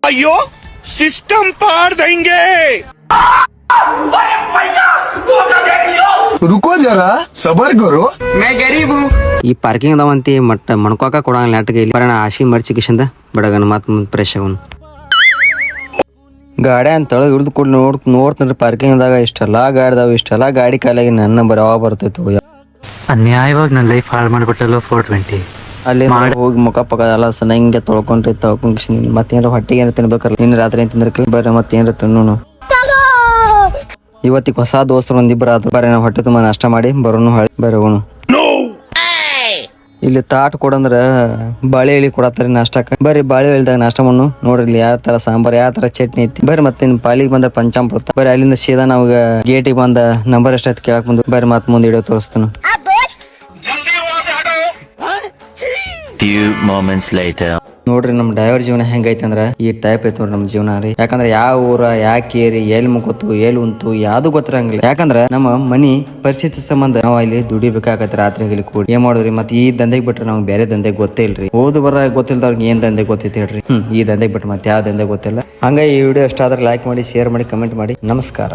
ಅಯ್ಯೋ ಸಿಸ್ಟಮ್ ಪಾರ್ देंगे। रुको जरा सबर करो। मैं गरीब हूँ। ಈ ಪಾರ್ಕಿಂಗ್ ಅದಾವಂತಿ ಮಟ್ಟ ಮಣ್ಕೋಕ ಕೊಡಂಗ ನೆಟ್ಗೆ ಇಲ್ಲಿ ಬರೋಣ ಆಶಿ ಮರ್ಚಿಕಿಶಂದ ಬಡಗನ ಮತ್ ಫ್ರೆಶ್ ಆಗೋನು ಗಾಡಿ ಅಂತ ತೊಳಗ ಇಳಿದು ಕೂಡ ನೋಡ್ತಂದ್ರೆ ಪಾರ್ಕಿಂಗ್ದಾಗ ಇಷ್ಟೆಲ್ಲ ಗಾಡಿದಾವ ಇಷ್ಟೆಲ್ಲ ಗಾಡಿ ಕಾಲಾಗಿ ನನ್ನ ನಂಬರ್ ಯಾವ ಬರ್ತೈತು ಅನ್ಯಾಯವಾಗಿ ನನ್ನ ಲೈಫ್ ಹಾಳು ಮಾಡಿಬಿಟ್ಟಲ್ಲ 420 ಅಲ್ಲಿ ಹೋಗಿ ಮುಖ ಪಕ್ಕ ಎಲ್ಲ ಸಣ್ಣ ಹಿಂಗೆ ತೊಳ್ಕೊಂಡು ಮತ್ತೇನಾರ ಹೊಟ್ಟಿಗೆ ಏನಾರ ತಿನ್ಬೇಕಲ್ಲ ನಿನ್ನ ರಾತ್ರಿ ಏನ್ ತಿಂದ್ರೆ ಬರ್ರಿ ಮತ್ತೇನಾರ ತಿನ್ನೋನು ಇವತ್ತಿಗೆ ಹೊಸ ದೋಸ್ತರು ಒಂದಿಬ್ಬರು ಆದ್ರು ಬರ್ರಿ ನಾವು ಹೊಟ್ಟೆ ತುಂಬ ನಾಷ್ಟ ಮಾಡಿ ಬರೋನು ಬರ್ರಿ ಹೋಗೋನು ಇಲ್ಲಿ ತಾಟ್ ಕೊಡಂದ್ರ ಬಾಳೆ ಎಳಿ ಕೊಡತ್ತಾರೆ ನಾಷ್ಟಕ್ಕ ಬರ್ರಿ ಬಾಳೆ ಎಳಿದಾಗ ನಾಷ್ಟ ಮಣ್ಣು ನೋಡ್ರಿ ಇಲ್ಲಿ ಯಾವ ತರ ಸಾಂಬಾರ್ ಯಾವ ತರ ಚಟ್ನಿ ಐತಿ ಬರ್ರಿ ಮತ್ತೆ ಪಾಲಿಗೆ ಬಂದ ಪಂಚಾಮೃತ ಬರ್ರಿ ಅಲ್ಲಿಂದ ಸೀದಾ ನಾವಾಗ ಗೇಟಿಗೆ ಬಂದ ನಂಬರ್ ಎಷ್ಟಾಯ್ತು ಕೇಳಕ್ ಬಂದು ಬರ್ರಿ ಮತ್ ಮುಂದೆ ಇಡೋ ತೋರಿಸ್ತಾನ Few moments later. ನೋಡ್ರಿ ನಮ್ ಡ್ರೈವರ್ ಜೀವನ ಹೆಂಗೈತೆ ಅಂದ್ರ ಈ ಟೈಪ್ ಐತಿ ನೋಡ್ರಿ ನಮ್ ಜೀವನ ರೀ ಯಾಕಂದ್ರೆ ಯಾವ ಊರ ಯಾವ ಕೇರಿ ಎಲ್ಲಿ ಮುಕ್ಕೋತು ಎಲ್ಲಿ ಉಂಟು ಯಾವ್ದು ಗೊತ್ತಿರಂಗಿಲ್ಲ ಯಾಕಂದ್ರ ನಮ್ಮ ಮನಿ ಪರಿಸ್ಥಿತಿ ಸಂಬಂಧ ನಾವ್ ಇಲ್ಲಿ ದುಡಿಬೇಕಾಗತ್ತೆ ರಾತ್ರಿ ಆಗಲಿ ಕೂಡಿ ಏನ್ ಮಾಡೋದ್ರಿ ಮತ್ತೆ ಈ ದಂಧೆಗೆ ಬಿಟ್ರೆ ನಮ್ಗೆ ಬೇರೆ ದಂಧೆಗೆ ಗೊತ್ತೇ ಇಲ್ರಿ ಓದು ಬರ ಗೊತ್ತಿಲ್ದವ್ರಿಗೆ ಏನ್ ದಂಧೆ ಗೊತ್ತೈತಿ ಹೇಳ್ರಿ ಈ ದಂಧೆಗೆ ಬಿಟ್ರೆ ಮತ್ತೆ ಯಾವ ದಂಧೆ ಗೊತ್ತಿಲ್ಲ ಹಂಗ ಈ ವಿಡಿಯೋ ಇಷ್ಟ ಆದ್ರೆ ಲೈಕ್ ಮಾಡಿ ಶೇರ್ ಮಾಡಿ ಕಮೆಂಟ್ ಮಾಡಿ ನಮಸ್ಕಾರ.